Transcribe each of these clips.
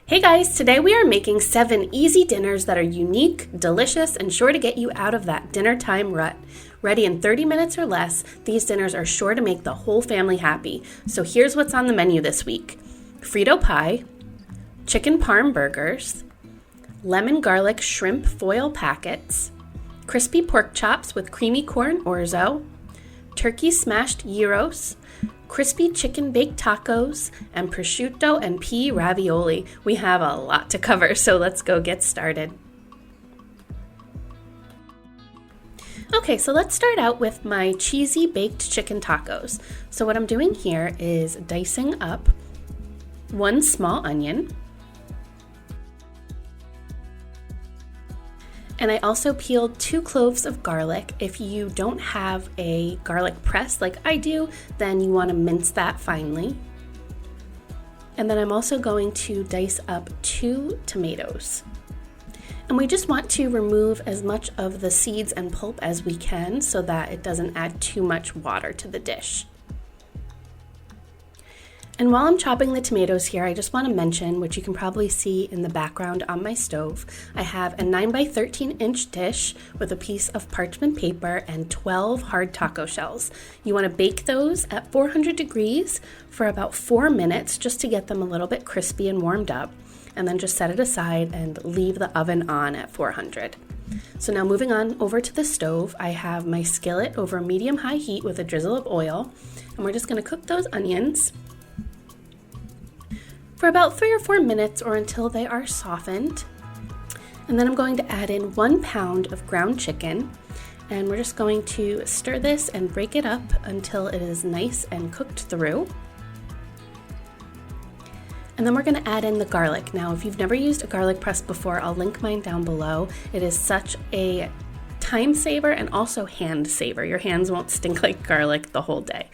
Hey guys, today we are making 7 easy dinners that are unique, delicious, and sure to get you out of that dinner time rut. Ready in 30 minutes or less, these dinners are sure to make the whole family happy. So here's what's on the menu this week. Frito Pie, chicken Parm Burgers, lemon garlic shrimp foil packets, crispy pork chops with creamy Corn Orzo, turkey smashed gyros, crispy chicken baked tacos, and Prosciutto and Pea Ravioli. We have a lot to cover, so let's go get started. Okay, so let's start out with my cheesy baked chicken tacos. So what I'm doing here is dicing up 1 small onion, and I also peeled 2 cloves of garlic. If you don't have a garlic press like I do, then you want to mince that finely. And then I'm also going to dice up 2 tomatoes. And we just want to remove as much of the seeds and pulp as we can so that it doesn't add too much water to the dish. And while I'm chopping the tomatoes here, I just want to mention, which you can probably see in the background on my stove, I have a 9 by 13 inch dish with a piece of parchment paper and 12 hard taco shells. You want to bake those at 400 degrees for about 4 minutes just to get them a little bit crispy and warmed up, and then just set it aside and leave the oven on at 400. So now moving on over to the stove, I have my skillet over medium-high heat with a drizzle of oil, and we're just going to cook those onions for about 3 or 4 minutes or until they are softened. And then I'm going to add in 1 pound of ground chicken, and we're just going to stir this and break it up until it is nice and cooked through. And then we're going to add in the garlic. Now, if you've never used a garlic press before, I'll link mine down below. It is such a time saver and also hand saver. Your hands won't stink like garlic the whole day.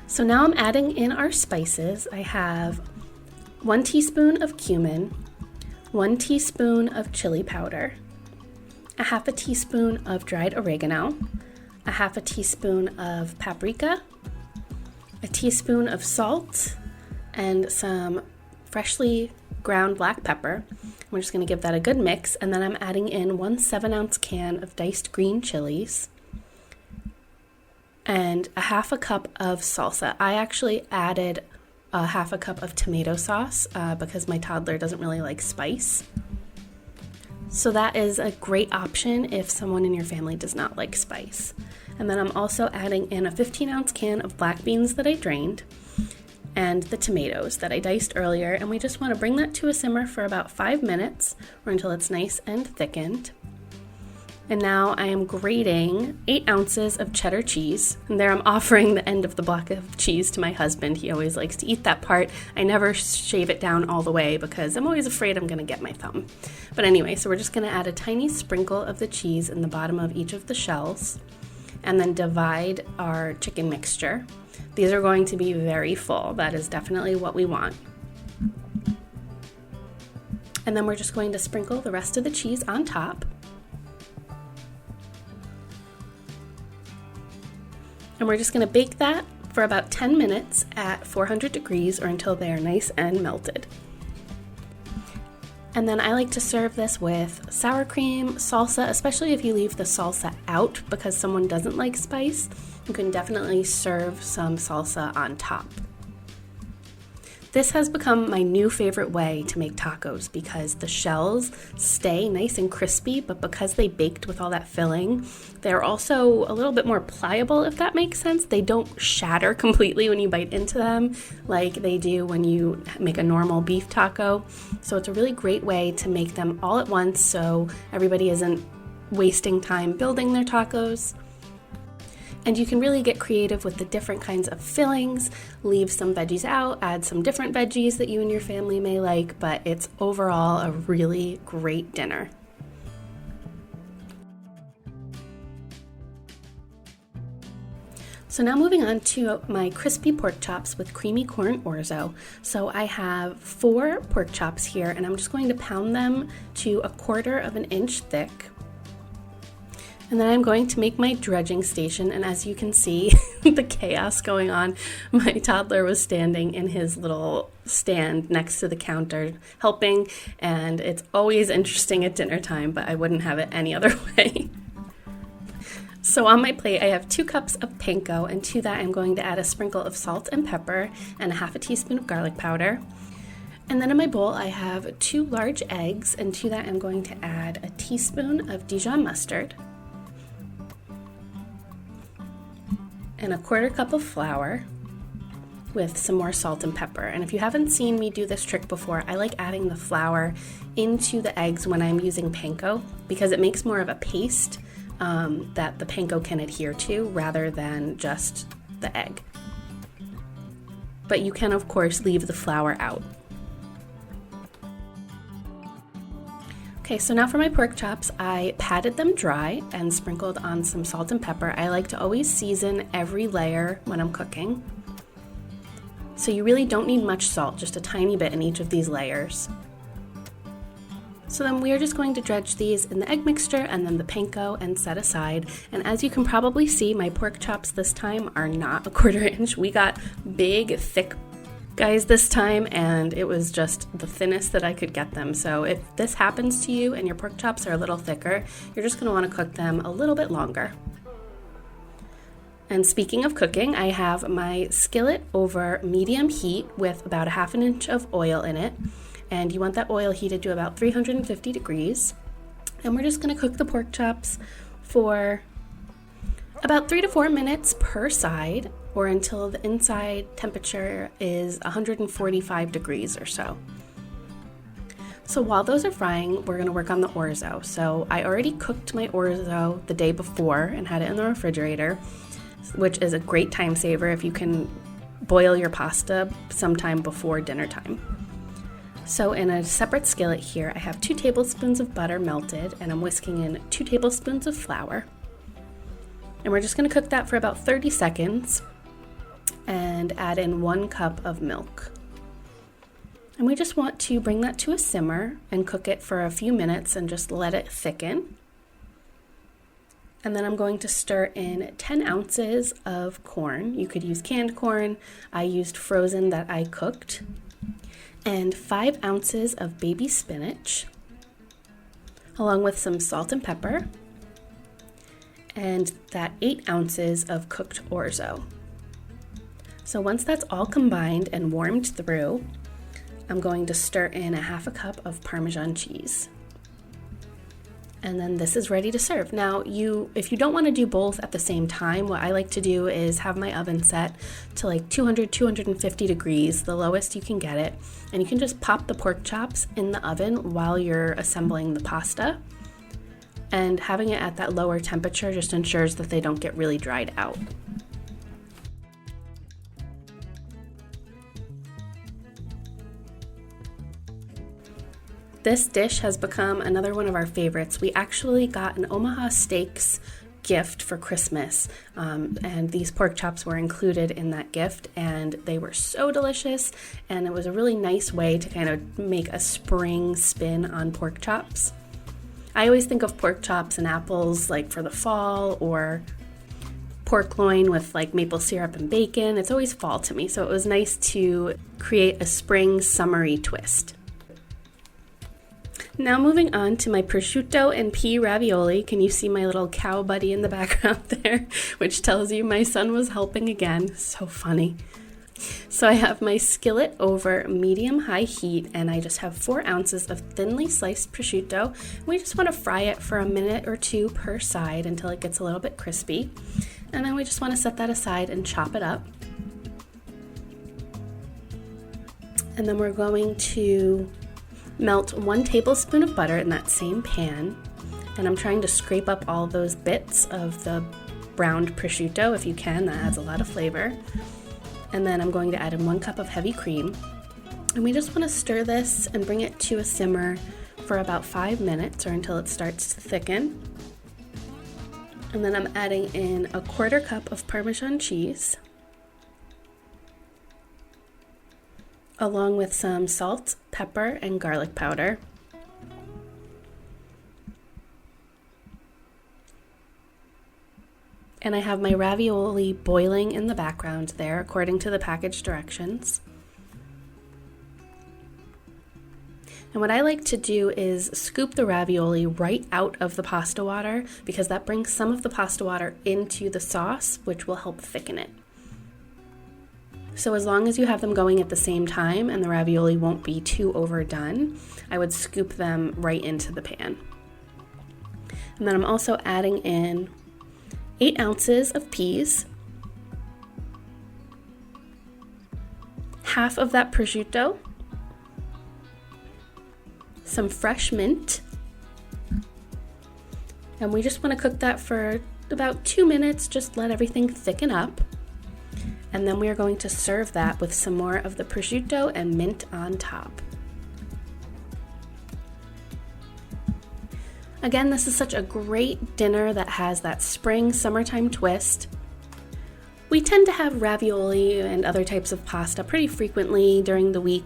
So now I'm adding in our spices. I have 1 teaspoon of cumin, 1 teaspoon of chili powder, a half a teaspoon of dried oregano, a half a teaspoon of paprika, a teaspoon of salt, and some freshly ground black pepper. We're just going to give that a good mix, and then I'm adding in 1 7-ounce can of diced green chilies, and a half a cup of salsa. I actually added a half a cup of tomato sauce because my toddler doesn't really like spice. So that is a great option if someone in your family does not like spice. And then I'm also adding in a 15-ounce can of black beans that I drained and the tomatoes that I diced earlier. And we just want to bring that to a simmer for about 5 minutes or until it's nice and thickened. And now I am grating 8 ounces of cheddar cheese. And there I'm offering the end of the block of cheese to my husband. He always likes to eat that part. I never shave it down all the way because I'm always afraid I'm going to get my thumb. But anyway, so we're just going to add a tiny sprinkle of the cheese in the bottom of each of the shells and then divide our chicken mixture. These are going to be very full. That is definitely what we want. And then we're just going to sprinkle the rest of the cheese on top. And we're just going to bake that for about 10 minutes at 400 degrees or until they are nice and melted. And then I like to serve this with sour cream, salsa, especially if you leave the salsa out because someone doesn't like spice. You can definitely serve some salsa on top. This has become my new favorite way to make tacos because the shells stay nice and crispy, but because they baked with all that filling, they're also a little bit more pliable, if that makes sense. They don't shatter completely when you bite into them like they do when you make a normal beef taco. So it's a really great way to make them all at once so everybody isn't wasting time building their tacos. And you can really get creative with the different kinds of fillings, leave some veggies out, add some different veggies that you and your family may like, but it's overall a really great dinner. So now moving on to my crispy pork chops with creamy Corn Orzo. So I have 4 pork chops here, and I'm just going to pound them to 1/4 inch thick. And then I'm going to make my dredging station, and as you can see, the chaos going on. My toddler was standing in his little stand next to the counter helping, and it's always interesting at dinner time, but I wouldn't have it any other way. So on my plate, I have 2 cups of panko, and to that I'm going to add a sprinkle of salt and pepper and a half a teaspoon of garlic powder. And then in my bowl, I have 2 large eggs, and to that I'm going to add a teaspoon of Dijon mustard and a 1/4 cup of flour with some more salt and pepper. And if you haven't seen me do this trick before, I like adding the flour into the eggs when I'm using panko because it makes more of a paste that the panko can adhere to rather than just the egg. But you can, of course, leave the flour out. Okay, so now for my pork chops, I patted them dry and sprinkled on some salt and pepper. I like to always season every layer when I'm cooking. So you really don't need much salt, just a tiny bit in each of these layers. So then we are just going to dredge these in the egg mixture and then the panko and set aside. And as you can probably see, my pork chops this time are not a 1/4 inch. We got big, thick guys this time, and it was just the thinnest that I could get them. So if this happens to you and your pork chops are a little thicker, you're just going to want to cook them a little bit longer. And speaking of cooking, I have my skillet over medium heat with about a 1/2 inch of oil in it. And you want that oil heated to about 350 degrees. And we're just going to cook the pork chops for about 3 to 4 minutes per side, or until the inside temperature is 145 degrees or so. So while those are frying, we're going to work on the orzo. So I already cooked my orzo the day before and had it in the refrigerator, which is a great time saver if you can boil your pasta sometime before dinner time. So in a separate skillet here, I have 2 tablespoons of butter melted, and I'm whisking in 2 tablespoons of flour. And we're just going to cook that for about 30 seconds and add in 1 cup of milk. And we just want to bring that to a simmer and cook it for a few minutes and just let it thicken. And then I'm going to stir in 10 ounces of corn. You could use canned corn. I used frozen that I cooked. And 5 ounces of baby spinach, along with some salt and pepper, and that 8 ounces of cooked orzo. So once that's all combined and warmed through, I'm going to stir in a 1/2 cup of Parmesan cheese. And then this is ready to serve. Now, if you don't want to do both at the same time, what I like to do is have my oven set to like 200, 250 degrees, the lowest you can get it. And you can just pop the pork chops in the oven while you're assembling the pasta. And having it at that lower temperature just ensures that they don't get really dried out. This dish has become another one of our favorites. We actually got an Omaha Steaks gift for Christmas, and these pork chops were included in that gift, and they were so delicious, and it was a really nice way to kind of make a spring spin on pork chops. I always think of pork chops and apples like for the fall, or pork loin with like maple syrup and bacon. It's always fall to me, so it was nice to create a spring summery twist. Now moving on to my prosciutto and pea ravioli. Can you see my little cow buddy in the background there, which tells you my son was helping again? So funny. So I have my skillet over medium-high heat, and I just have 4 ounces of thinly sliced prosciutto. We just want to fry it for a minute or 2 per side until it gets a little bit crispy. And then we just want to set that aside and chop it up. And then we're going to melt 1 tablespoon of butter in that same pan, and I'm trying to scrape up all those bits of the browned prosciutto if you can. That adds a lot of flavor. And then I'm going to add in 1 cup of heavy cream, and we just want to stir this and bring it to a simmer for about 5 minutes or until it starts to thicken. And then I'm adding in a 1/4 cup of Parmesan cheese, along with some salt, pepper, and garlic powder. And I have my ravioli boiling in the background there, according to the package directions. And what I like to do is scoop the ravioli right out of the pasta water because that brings some of the pasta water into the sauce, which will help thicken it. So as long as you have them going at the same time and the ravioli won't be too overdone, I would scoop them right into the pan. And then I'm also adding in 8 ounces of peas, half of that prosciutto, some fresh mint, and we just want to cook that for about 2 minutes, just let everything thicken up. And then we are going to serve that with some more of the prosciutto and mint on top. Again, this is such a great dinner that has that spring, summertime twist. We tend to have ravioli and other types of pasta pretty frequently during the week,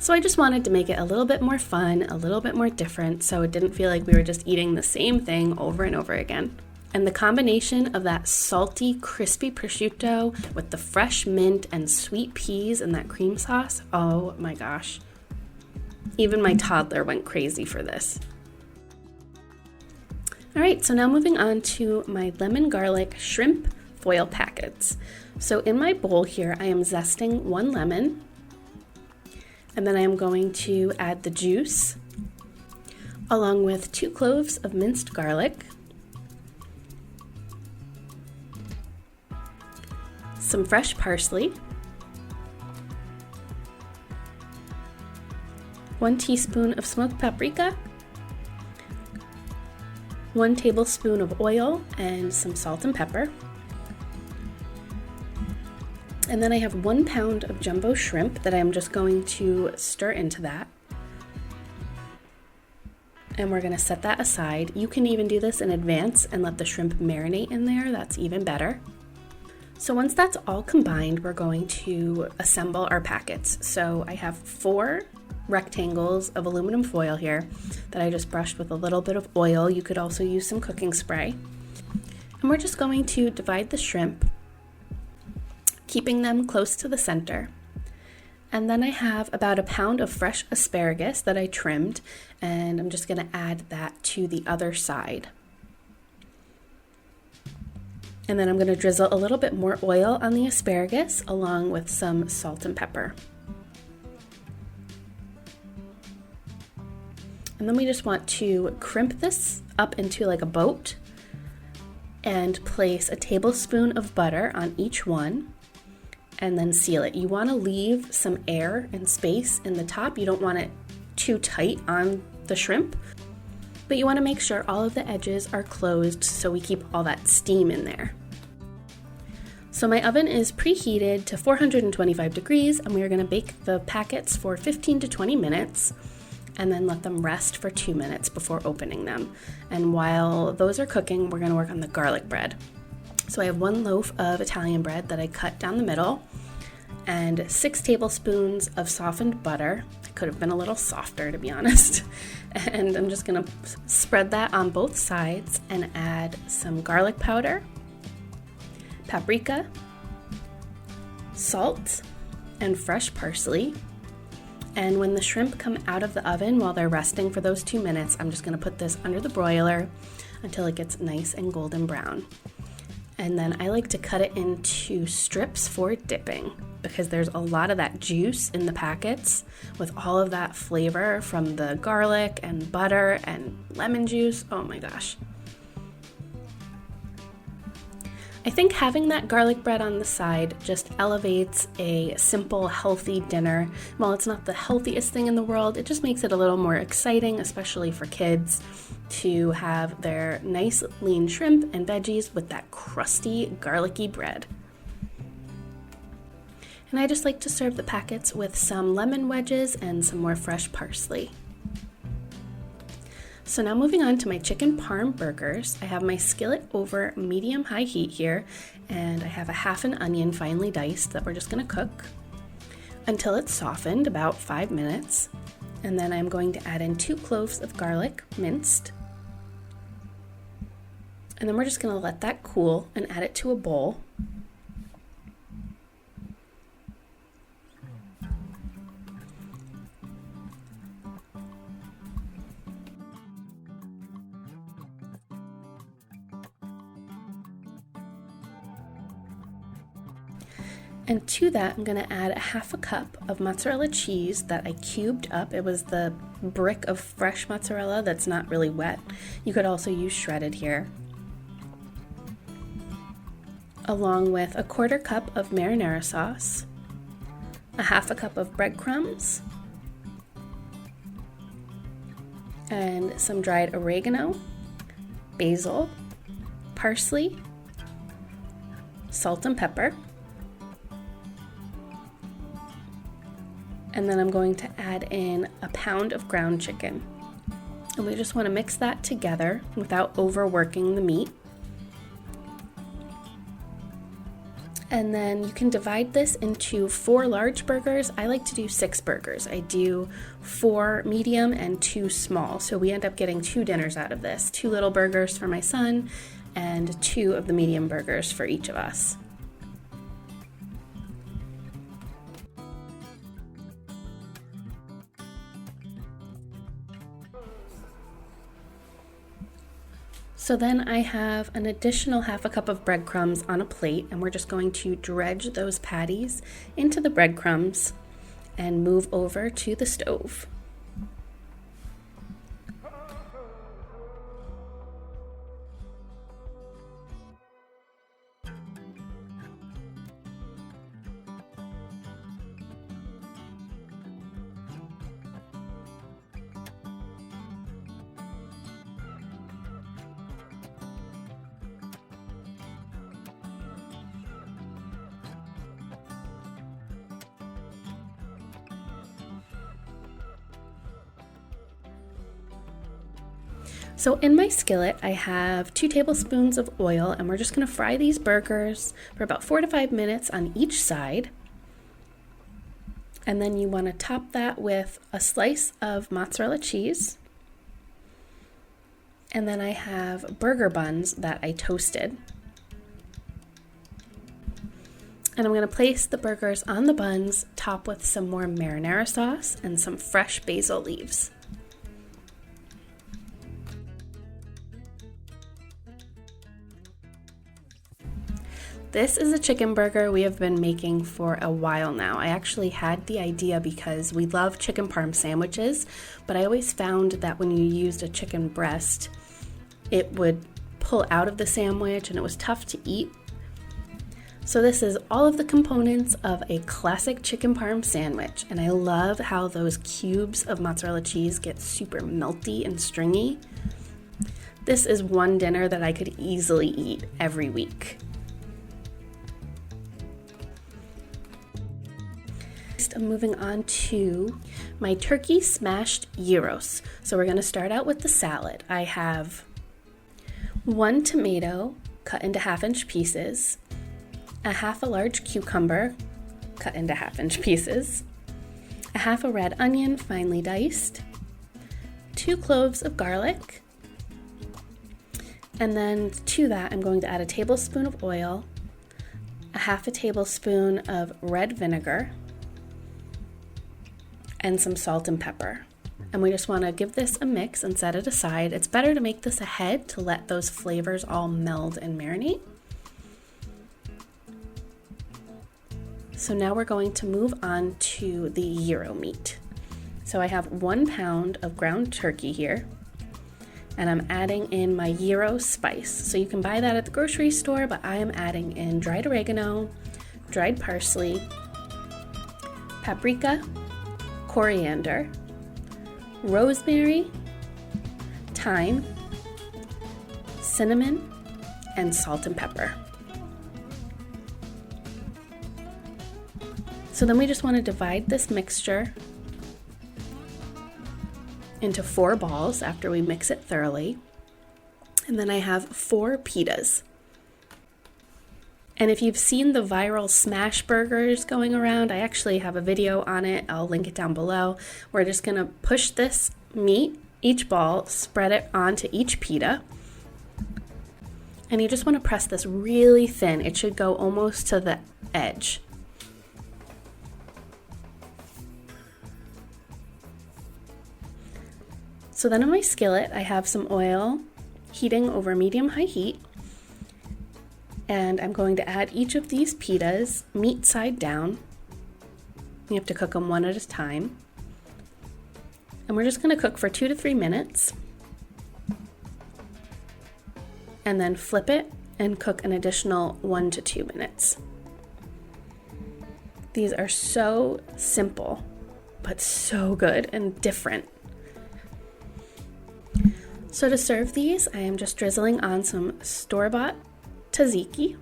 so I just wanted to make it a little bit more fun, a little bit more different, so it didn't feel like we were just eating the same thing over and over again. And the combination of that salty, crispy prosciutto with the fresh mint and sweet peas and that cream sauce, oh my gosh. Even my toddler went crazy for this. All right, so now moving on to my lemon garlic shrimp foil packets. So in my bowl here, I am zesting 1 lemon, and then I am going to add the juice, along with 2 cloves of minced garlic, some fresh parsley, 1 teaspoon of smoked paprika, 1 tablespoon of oil, and some salt and pepper. And then I have 1 pound of jumbo shrimp that I'm just going to stir into that. And we're going to set that aside. You can even do this in advance and let the shrimp marinate in there. That's even better. So once that's all combined, we're going to assemble our packets. So I have 4 rectangles of aluminum foil here that I just brushed with a little bit of oil. You could also use some cooking spray. And we're just going to divide the shrimp, keeping them close to the center. And then I have about 1 pound of fresh asparagus that I trimmed, and I'm just going to add that to the other side. And then I'm going to drizzle a little bit more oil on the asparagus along with some salt and pepper. And then we just want to crimp this up into like a boat and place a tablespoon of butter on each one and then seal it. You want to leave some air and space in the top. You don't want it too tight on the shrimp, but you want to make sure all of the edges are closed so we keep all that steam in there. So my oven is preheated to 425 degrees and we are going to bake the packets for 15 to 20 minutes and then let them rest for 2 minutes before opening them. And while those are cooking, we're going to work on the garlic bread. So I have 1 loaf of Italian bread that I cut down the middle and 6 tablespoons of softened butter. It could have been a little softer, to be honest. And I'm just going to spread that on both sides and add some garlic powder, paprika, salt, and fresh parsley. And when the shrimp come out of the oven while they're resting for those 2 minutes, I'm just going to put this under the broiler until it gets nice and golden brown. And then I like to cut it into strips for dipping because there's a lot of that juice in the packets with all of that flavor from the garlic and butter and lemon juice. Oh my gosh. I think having that garlic bread on the side just elevates a simple, healthy dinner. While it's not the healthiest thing in the world, it just makes it a little more exciting, especially for kids, to have their nice lean shrimp and veggies with that crusty, garlicky bread. And I just like to serve the packets with some lemon wedges and some more fresh parsley. So now moving on to my chicken parm burgers, I have my skillet over medium-high heat here, and I have a half an onion finely diced that we're just going to cook until it's softened, about 5 minutes. And then I'm going to add in 2 cloves of garlic, minced, And then we're just going to let that cool and add it to a bowl. And to that, I'm going to add a half a cup of mozzarella cheese that I cubed up. It was the brick of fresh mozzarella that's not really wet. You could also use shredded here. Along with a quarter cup of marinara sauce, a half a cup of breadcrumbs, and some dried oregano, basil, parsley, salt and pepper. And then I'm going to add in a pound of ground chicken. And we just want to mix that together without overworking the meat. And then you can divide this into 4 large burgers. I like to do 6 burgers. I do 4 medium and 2 small. So we end up getting 2 dinners out of this. 2 little burgers for my son and 2 of the medium burgers for each of us. So then I have an additional half a cup of breadcrumbs on a plate, and we're just going to dredge those patties into the breadcrumbs and move over to the stove. So in my skillet, I have 2 tablespoons of oil, and we're just going to fry these burgers for about 4 to 5 minutes on each side. And then you want to top that with a slice of mozzarella cheese. And then I have burger buns that I toasted. And I'm going to place the burgers on the buns, top with some more marinara sauce and some fresh basil leaves. This is a chicken burger we have been making for a while now. I actually had the idea because we love chicken parm sandwiches, but I always found that when you used a chicken breast, it would pull out of the sandwich and it was tough to eat. So this is all of the components of a classic chicken parm sandwich, and I love how those cubes of mozzarella cheese get super melty and stringy. This is one dinner that I could easily eat every week. I'm moving on to my turkey smashed gyros. So we're going to start out with the salad. I have 1 tomato cut into 1/2-inch pieces, a half a large cucumber cut into 1/2-inch pieces, a half a red onion finely diced, 2 cloves of garlic, and then to that I'm going to add a tablespoon of oil, a half a tablespoon of red vinegar, and some salt and pepper. And we just want to give this a mix and set it aside. It's better to make this ahead to let those flavors all meld and marinate. So now we're going to move on to the gyro meat. So I have 1 pound of ground turkey here, and I'm adding in my gyro spice. So you can buy that at the grocery store, but I am adding in dried oregano, dried parsley, paprika, coriander, rosemary, thyme, cinnamon, and salt and pepper. So then we just want to divide this mixture into 4 balls after we mix it thoroughly. And then I have 4 pitas. And if you've seen the viral smash burgers going around, I actually have a video on it. I'll link it down below. We're just going to push this meat, each ball, spread it onto each pita. And you just want to press this really thin. It should go almost to the edge. So then on my skillet, I have some oil heating over medium-high heat. And I'm going to add each of these pitas meat side down. You have to cook them one at a time. And we're just going to cook for 2 to 3 minutes. And then flip it and cook an additional 1 to 2 minutes. These are so simple, but so good and different. So to serve these, I am just drizzling on some store-bought tzatziki,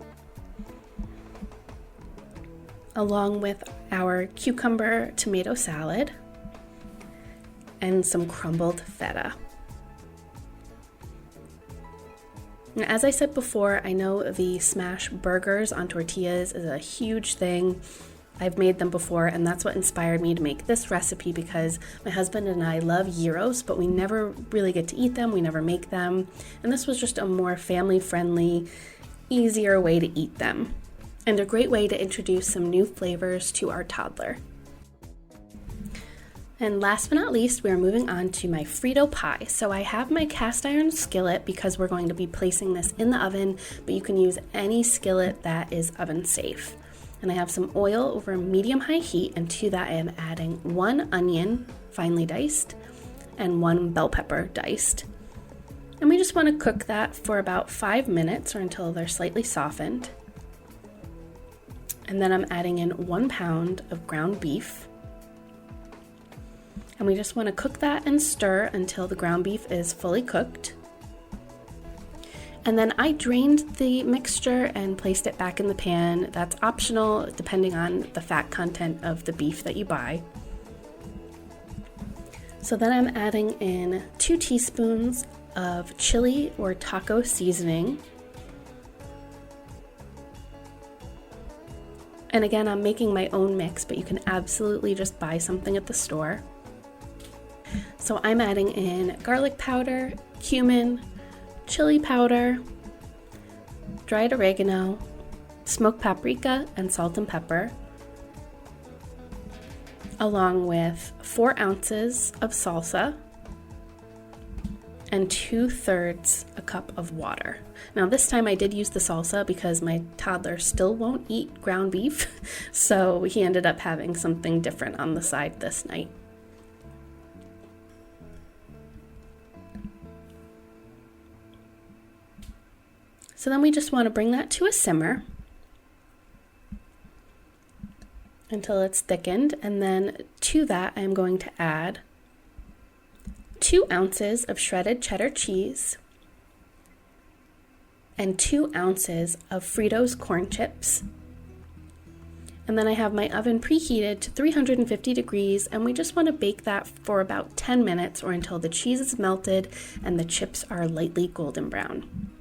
along with our cucumber tomato salad and some crumbled feta. And as I said before, I know the smashed burgers on tortillas is a huge thing. I've made them before, and that's what inspired me to make this recipe, because my husband and I love gyros, but we never really get to eat them. We never make them. And this was just a more family-friendly, easier way to eat them, and a great way to introduce some new flavors to our toddler. And last but not least, we are moving on to my Frito pie. So I have my cast iron skillet because we're going to be placing this in the oven, but you can use any skillet that is oven safe. And I have some oil over medium-high heat, and to that I am adding 1 onion, finely diced, and 1 bell pepper, diced. And we just want to cook that for about 5 minutes or until they're slightly softened. And then I'm adding in 1 pound of ground beef. And we just want to cook that and stir until the ground beef is fully cooked. And then I drained the mixture and placed it back in the pan. That's optional depending on the fat content of the beef that you buy. So then I'm adding in 2 teaspoons of chili or taco seasoning. And again, I'm making my own mix, but you can absolutely just buy something at the store. So I'm adding in garlic powder, cumin, chili powder, dried oregano, smoked paprika, and salt and pepper, along with 4 ounces of salsa and 2/3 a cup of water. Now this time I did use the salsa because my toddler still won't eat ground beef, so he ended up having something different on the side this night. So then we just want to bring that to a simmer until it's thickened, and then to that I'm going to add 2 ounces of shredded cheddar cheese and 2 ounces of Fritos corn chips. And then I have my oven preheated to 350 degrees, and we just want to bake that for about 10 minutes or until the cheese is melted and the chips are lightly golden brown.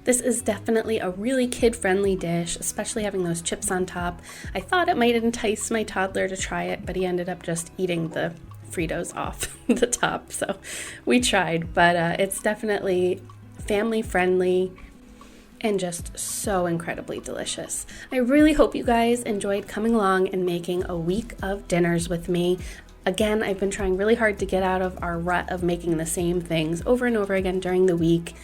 This is definitely a really kid-friendly dish, especially having those chips on top. I thought it might entice my toddler to try it, but he ended up just eating the Fritos off the top. So we tried, but it's definitely family-friendly and just so incredibly delicious. I really hope you guys enjoyed coming along and making a week of dinners with me. Again, I've been trying really hard to get out of our rut of making the same things over and over again during the week.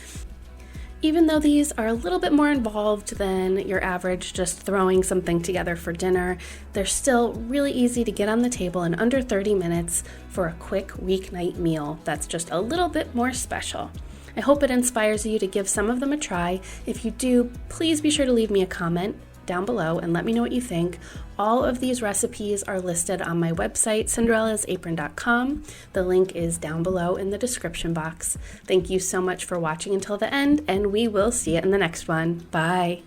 Even though these are a little bit more involved than your average just throwing something together for dinner, they're still really easy to get on the table in under 30 minutes for a quick weeknight meal that's just a little bit more special. I hope it inspires you to give some of them a try. If you do, please be sure to leave me a comment down below and let me know what you think. All of these recipes are listed on my website, cinderellasapron.com. The link is down below in the description box. Thank you so much for watching until the end, and we will see you in the next one. Bye.